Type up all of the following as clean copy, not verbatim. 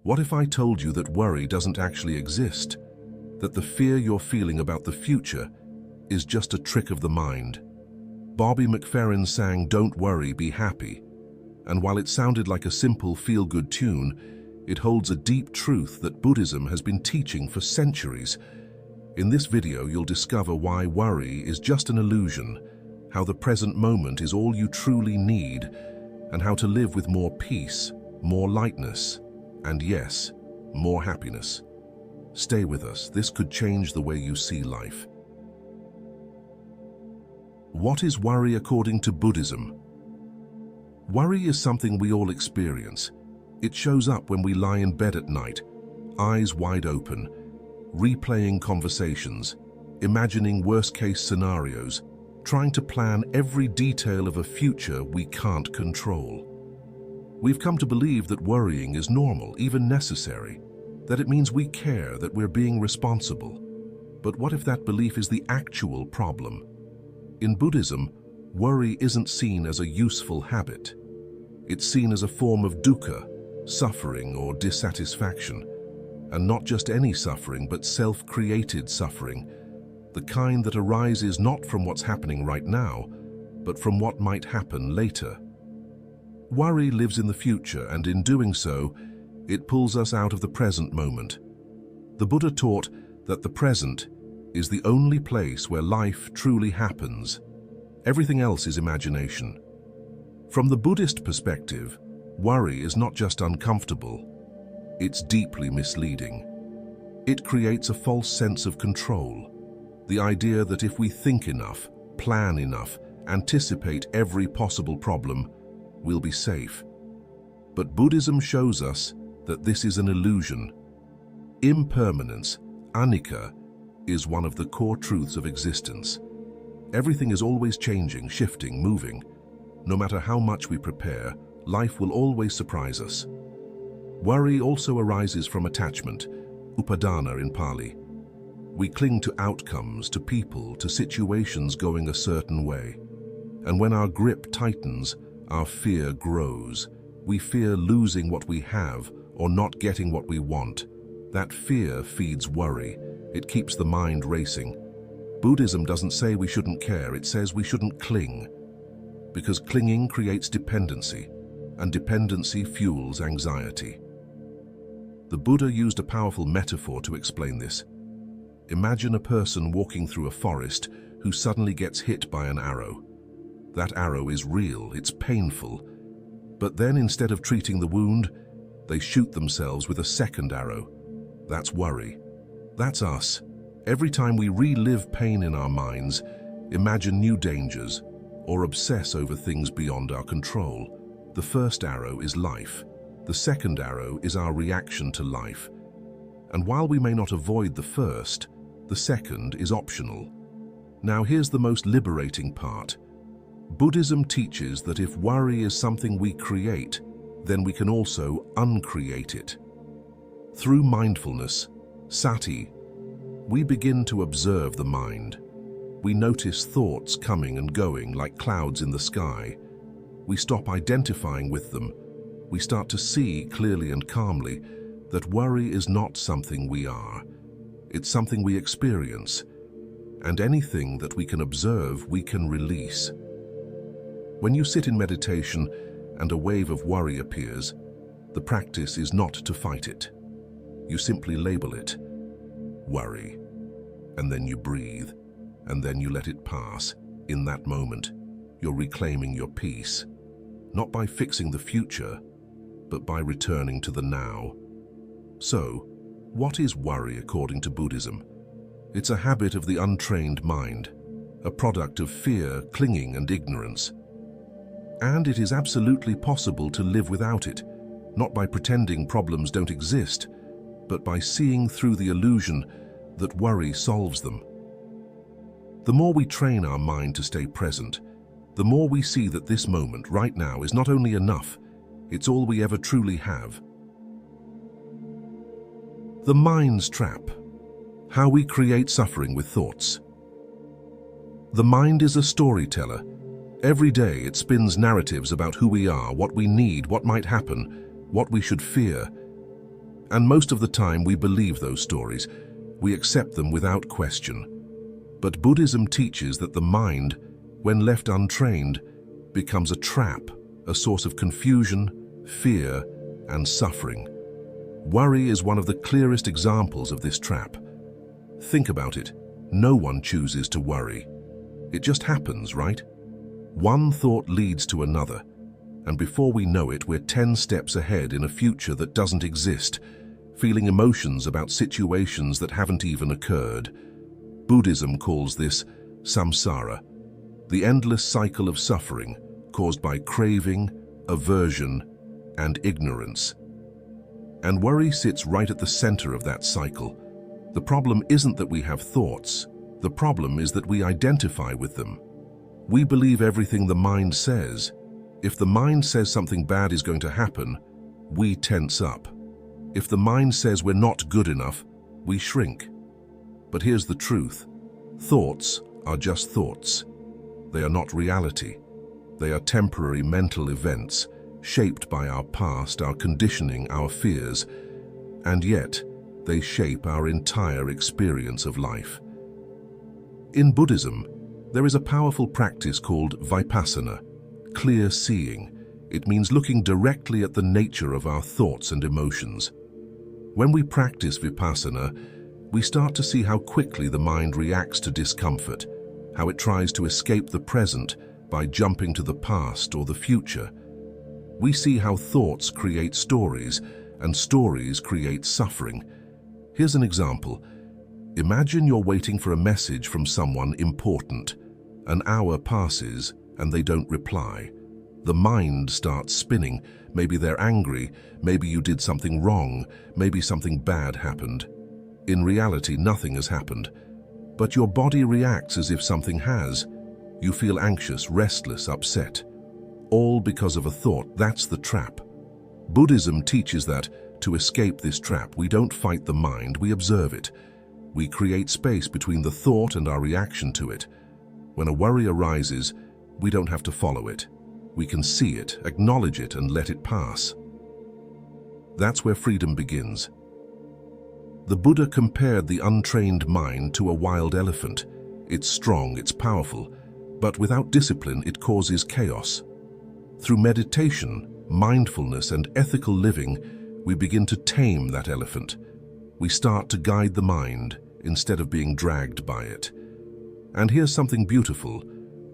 What if I told you that worry doesn't actually exist? That the fear you're feeling about the future is just a trick of the mind? Bobby McFerrin sang "Don't Worry, Be Happy," and while it sounded like a simple feel-good tune, it holds a deep truth that Buddhism has been teaching for centuries. In this video, you'll discover why worry is just an illusion, how the present moment is all you truly need, and how to live with more peace, more lightness, and yes, more happiness. Stay with us. This could change the way you see life. What is worry according to Buddhism? Worry is something we all experience. It shows up when we lie in bed at night, eyes wide open, replaying conversations, imagining worst-case scenarios, trying to plan every detail of a future we can't control. We've come to believe that worrying is normal, even necessary, that it means we care, that we're being responsible. But what if that belief is the actual problem? In Buddhism, worry isn't seen as a useful habit. It's seen as a form of dukkha, suffering or dissatisfaction. And not just any suffering, but self-created suffering, the kind that arises not from what's happening right now, but from what might happen later. Worry lives in the future, and in doing so, it pulls us out of the present moment. The Buddha taught that the present is the only place where life truly happens. Everything else is imagination. From the Buddhist perspective, worry is not just uncomfortable, it's deeply misleading. It creates a false sense of control. The idea that if we think enough, plan enough, anticipate every possible problem, we'll be safe. But Buddhism shows us that this is an illusion. Impermanence, anicca, is one of the core truths of existence. Everything is always changing, shifting, moving. No matter how much we prepare, life will always surprise us. Worry also arises from attachment, upadana in Pali. We cling to outcomes, to people, to situations going a certain way. And when our grip tightens, our fear grows. We fear losing what we have or not getting what we want. That fear feeds worry. It keeps the mind racing. Buddhism doesn't say we shouldn't care, it says we shouldn't cling. Because clinging creates dependency, and dependency fuels anxiety. The Buddha used a powerful metaphor to explain this. Imagine a person walking through a forest who suddenly gets hit by an arrow. That arrow is real, it's painful. But then instead of treating the wound, they shoot themselves with a second arrow. That's worry. That's us. Every time we relive pain in our minds, imagine new dangers, or obsess over things beyond our control, the first arrow is life. The second arrow is our reaction to life. And while we may not avoid the first, the second is optional. Now here's the most liberating part. Buddhism teaches that if worry is something we create, then we can also uncreate it. Through mindfulness, sati, we begin to observe the mind. We notice thoughts coming and going like clouds in the sky. We stop identifying with them. We start to see clearly and calmly that worry is not something we are. It's something we experience. And anything that we can observe, we can release. When you sit in meditation and a wave of worry appears, the practice is not to fight it. You simply label it, worry, and then you breathe, and then you let it pass. In that moment, you're reclaiming your peace, not by fixing the future, but by returning to the now. So, what is worry according to Buddhism? It's a habit of the untrained mind, a product of fear, clinging, and ignorance. And it is absolutely possible to live without it, not by pretending problems don't exist, but by seeing through the illusion that worry solves them. The more we train our mind to stay present, the more we see that this moment, right now, is not only enough, it's all we ever truly have. The mind's trap. How we create suffering with thoughts. The mind is a storyteller. Every day it spins narratives about who we are, what we need, what might happen, what we should fear. And most of the time we believe those stories. We accept them without question. But Buddhism teaches that the mind, when left untrained, becomes a trap, a source of confusion, fear, and suffering. Worry is one of the clearest examples of this trap. Think about it. No one chooses to worry. It just happens, right? One thought leads to another, and before we know it, we're 10 steps ahead in a future that doesn't exist, feeling emotions about situations that haven't even occurred. Buddhism calls this samsara, the endless cycle of suffering caused by craving, aversion, and ignorance. And worry sits right at the center of that cycle. The problem isn't that we have thoughts. The problem is that we identify with them. We believe everything the mind says. If the mind says something bad is going to happen, we tense up. If the mind says we're not good enough, we shrink. But here's the truth. Thoughts are just thoughts. They are not reality. They are temporary mental events, shaped by our past, our conditioning, our fears, and yet they shape our entire experience of life. In Buddhism, there is a powerful practice called vipassana, clear seeing. It means looking directly at the nature of our thoughts and emotions. When we practice vipassana, we start to see how quickly the mind reacts to discomfort, how it tries to escape the present by jumping to the past or the future. We see how thoughts create stories, and stories create suffering. Here's an example. Imagine you're waiting for a message from someone important. An hour passes and they don't reply. The mind starts spinning. Maybe they're angry, maybe you did something wrong, maybe something bad happened. In reality, nothing has happened. But your body reacts as if something has. You feel anxious, restless, upset. All because of a thought. That's the trap. Buddhism teaches that to escape this trap, we don't fight the mind, we observe it. We create space between the thought and our reaction to it. When a worry arises, we don't have to follow it. We can see it, acknowledge it, and let it pass. That's where freedom begins. The Buddha compared the untrained mind to a wild elephant. It's strong, it's powerful, but without discipline, it causes chaos. Through meditation, mindfulness, and ethical living, we begin to tame that elephant. We start to guide the mind instead of being dragged by it. And here's something beautiful.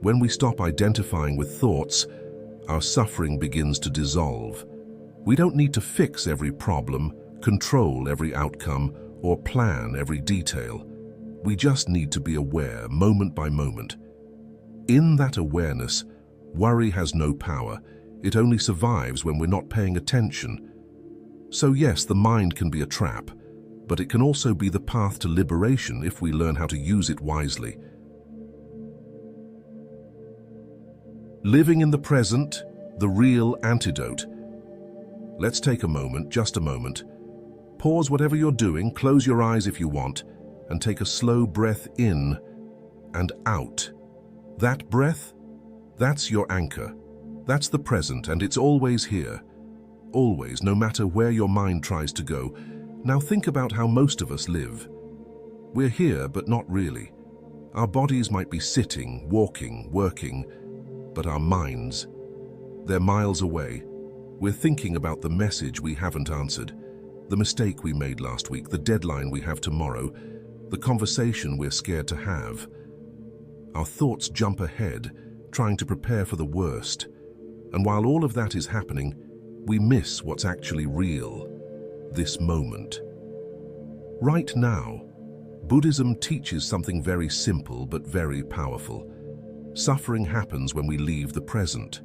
When we stop identifying with thoughts, our suffering begins to dissolve. We don't need to fix every problem, control every outcome, or plan every detail. We just need to be aware, moment by moment. In that awareness, worry has no power. It only survives when we're not paying attention. So yes, the mind can be a trap, but it can also be the path to liberation if we learn how to use it wisely. Living in the present, the real antidote. Let's take a moment, just a moment. Pause whatever you're doing, close your eyes if you want, and take a slow breath in and out. That breath, that's your anchor. That's the present, and it's always here. Always, no matter where your mind tries to go. Now think about how most of us live. We're here, but not really. Our bodies might be sitting, walking, working, but our minds, they're miles away. We're thinking about the message we haven't answered, the mistake we made last week, the deadline we have tomorrow, the conversation we're scared to have. Our thoughts jump ahead, trying to prepare for the worst. And while all of that is happening, we miss what's actually real, this moment. Right now, Buddhism teaches something very simple but very powerful. Suffering happens when we leave the present,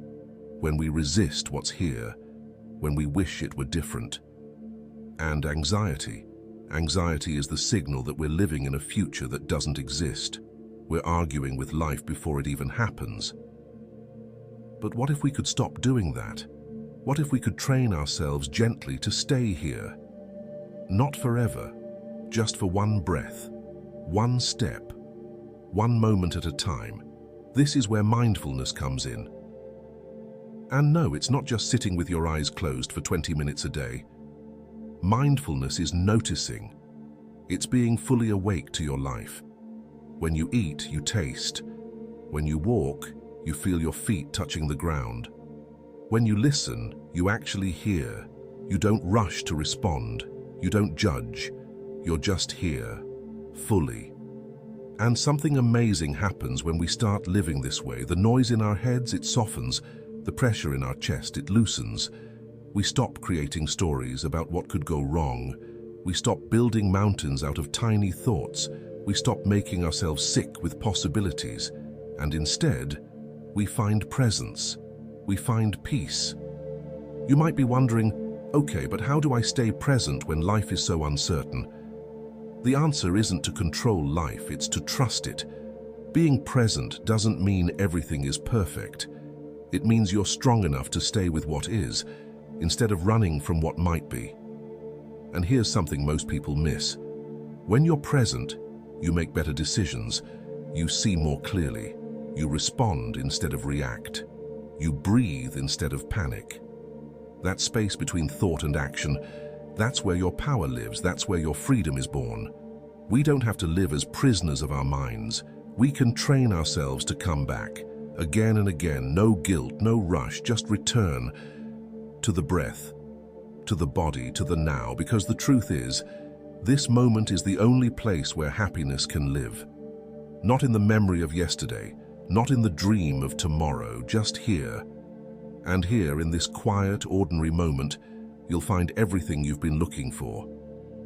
when we resist what's here, when we wish it were different. And anxiety. Anxiety is the signal that we're living in a future that doesn't exist. We're arguing with life before it even happens. But what if we could stop doing that? What if we could train ourselves gently to stay here? Not forever, just for one breath, one step, one moment at a time. This is where mindfulness comes in. And no, it's not just sitting with your eyes closed for 20 minutes a day. Mindfulness is noticing. It's being fully awake to your life. When you eat, you taste. When you walk, you feel your feet touching the ground. When you listen, you actually hear. You don't rush to respond. You don't judge. You're just here, fully. And something amazing happens when we start living this way. The noise in our heads, it softens. The pressure in our chest, it loosens. We stop creating stories about what could go wrong. We stop building mountains out of tiny thoughts. We stop making ourselves sick with possibilities. And instead, we find presence. We find peace. You might be wondering, okay, but how do I stay present when life is so uncertain? The answer isn't to control life, it's to trust it. Being present doesn't mean everything is perfect. It means you're strong enough to stay with what is, instead of running from what might be. And here's something most people miss. When you're present, you make better decisions. You see more clearly. You respond instead of react. You breathe instead of panic. That space between thought and action, that's where your power lives, that's where your freedom is born. We don't have to live as prisoners of our minds. We can train ourselves to come back, again and again, no guilt, no rush, just return to the breath, to the body, to the now, because the truth is, this moment is the only place where happiness can live. Not in the memory of yesterday, not in the dream of tomorrow, just here. And here, in this quiet, ordinary moment, you'll find everything you've been looking for.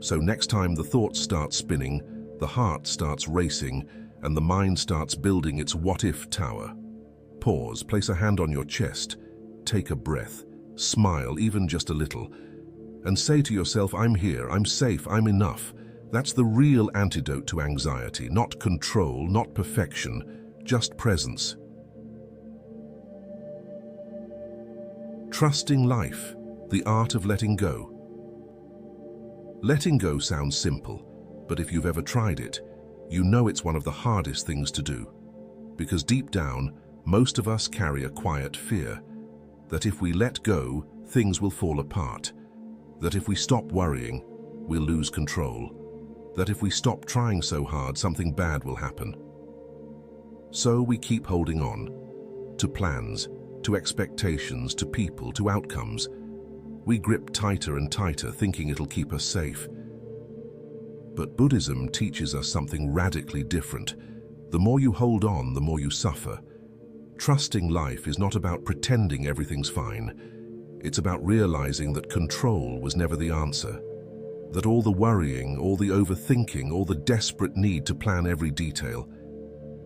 So next time the thoughts start spinning, the heart starts racing, and the mind starts building its what-if tower, pause, place a hand on your chest, take a breath, smile even just a little, and say to yourself, I'm here, I'm safe, I'm enough. That's the real antidote to anxiety, not control, not perfection, just presence. Trusting life, the art of letting go. Letting go sounds simple, but if you've ever tried it, you know it's one of the hardest things to do. Because deep down, most of us carry a quiet fear that if we let go, things will fall apart. That if we stop worrying, we'll lose control. That if we stop trying so hard, something bad will happen. So we keep holding on to plans, to expectations, to people, to outcomes. We grip tighter and tighter, thinking it'll keep us safe. But Buddhism teaches us something radically different. The more you hold on, the more you suffer. Trusting life is not about pretending everything's fine. It's about realizing that control was never the answer. That all the worrying, all the overthinking, all the desperate need to plan every detail,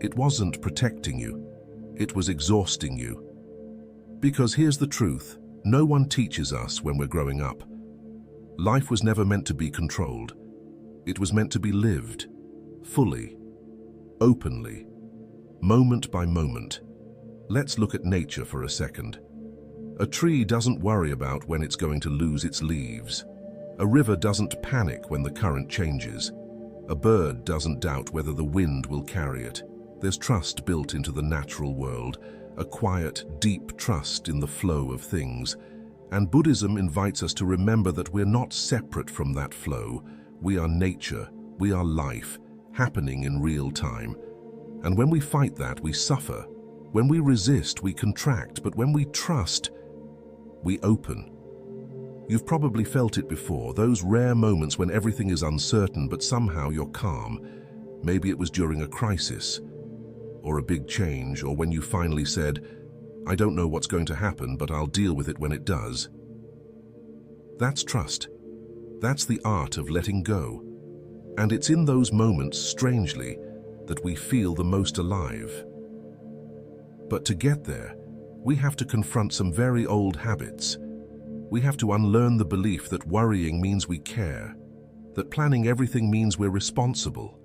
it wasn't protecting you. It was exhausting you. Because here's the truth, no one teaches us when we're growing up. Life was never meant to be controlled. It was meant to be lived, fully, openly, moment by moment. Let's look at nature for a second. A tree doesn't worry about when it's going to lose its leaves. A river doesn't panic when the current changes. A bird doesn't doubt whether the wind will carry it. There's trust built into the natural world, a quiet, deep trust in the flow of things. And Buddhism invites us to remember that we're not separate from that flow. We are nature, we are life, happening in real time. And when we fight that, we suffer. When we resist, we contract, but when we trust, we open. You've probably felt it before, those rare moments when everything is uncertain, but somehow you're calm. Maybe it was during a crisis, or a big change, or when you finally said, I don't know what's going to happen, but I'll deal with it when it does. That's trust. That's the art of letting go. And it's in those moments, strangely, that we feel the most alive. But to get there, we have to confront some very old habits. We have to unlearn the belief that worrying means we care, that planning everything means we're responsible,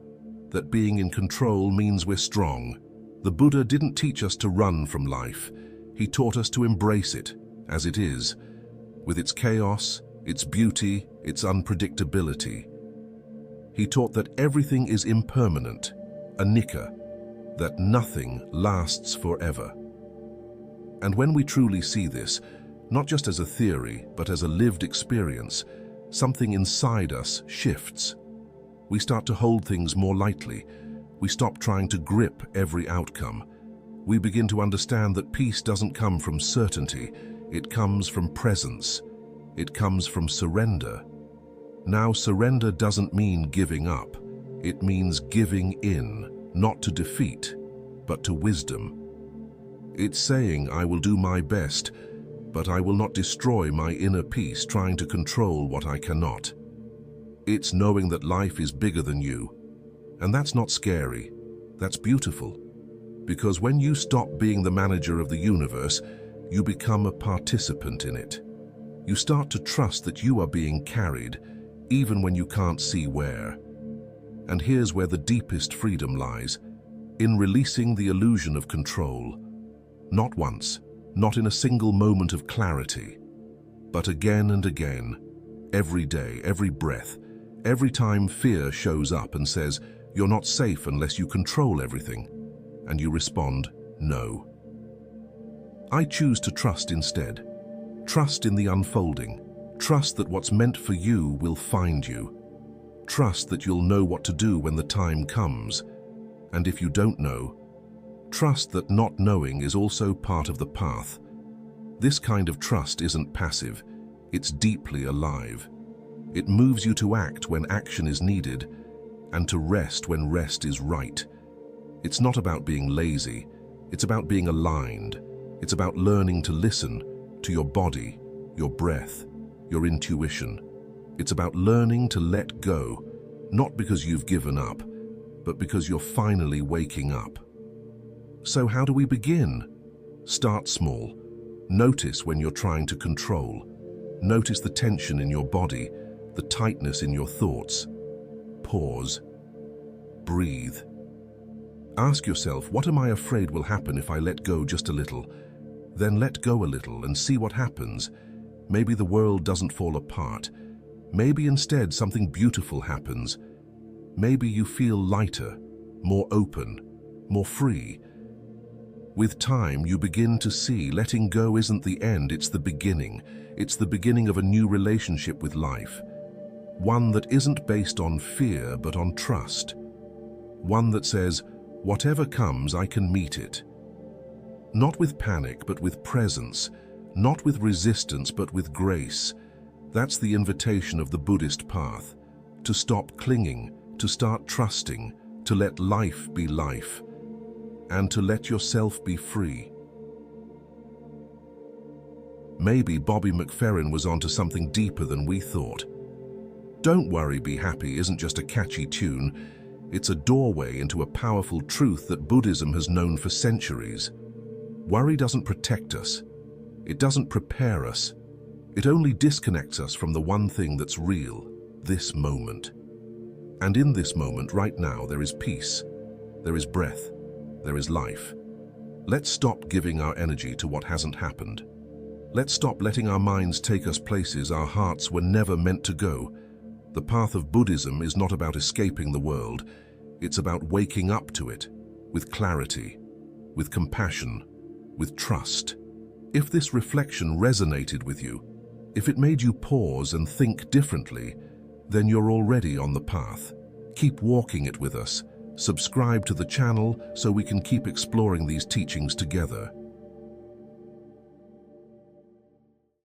that being in control means we're strong. The Buddha didn't teach us to run from life. He taught us to embrace it, as it is, with its chaos, its beauty, its unpredictability. He taught that everything is impermanent, anicca, that nothing lasts forever. And when we truly see this, not just as a theory, but as a lived experience, something inside us shifts. We start to hold things more lightly. We stop trying to grip every outcome. We begin to understand that peace doesn't come from certainty. It comes from presence. It comes from surrender. Now, surrender doesn't mean giving up. It means giving in, not to defeat, but to wisdom. It's saying, I will do my best, but I will not destroy my inner peace trying to control what I cannot. It's knowing that life is bigger than you. And that's not scary. That's beautiful. Because when you stop being the manager of the universe, you become a participant in it. You start to trust that you are being carried, even when you can't see where. And here's where the deepest freedom lies, in releasing the illusion of control. Not once, not in a single moment of clarity, but again and again, every day, every breath, every time fear shows up and says, you're not safe unless you control everything, and you respond, no. I choose to trust instead. Trust in the unfolding. Trust that what's meant for you will find you. Trust that you'll know what to do when the time comes. And if you don't know, trust that not knowing is also part of the path. This kind of trust isn't passive, it's deeply alive. It moves you to act when action is needed, and to rest when rest is right. It's not about being lazy, it's about being aligned. It's about learning to listen to your body, your breath, your intuition. It's about learning to let go, not because you've given up, but because you're finally waking up. So how do we begin? Start small. Notice when you're trying to control. Notice the tension in your body, the tightness in your thoughts. Pause. Breathe. Ask yourself, what am I afraid will happen if I let go just a little? Then let go a little and see what happens. Maybe the world doesn't fall apart. Maybe instead something beautiful happens. Maybe you feel lighter, more open, more free. With time, you begin to see letting go isn't the end, it's the beginning. It's the beginning of a new relationship with life. One that isn't based on fear, but on trust. One that says, whatever comes, I can meet it. Not with panic, but with presence. Not with resistance, but with grace. That's the invitation of the Buddhist path. To stop clinging, to start trusting, to let life be life, and to let yourself be free. Maybe Bobby McFerrin was onto something deeper than we thought. Don't Worry, Be Happy isn't just a catchy tune. It's a doorway into a powerful truth that Buddhism has known for centuries. Worry doesn't protect us. It doesn't prepare us. It only disconnects us from the one thing that's real, this moment. And in this moment, right now, there is peace. There is breath. There is life. Let's stop giving our energy to what hasn't happened. Let's stop letting our minds take us places our hearts were never meant to go. The path of Buddhism is not about escaping the world. It's about waking up to it, with clarity, with compassion, with trust. If this reflection resonated with you, if it made you pause and think differently, then you're already on the path. Keep walking it with us. Subscribe to the channel so we can keep exploring these teachings together.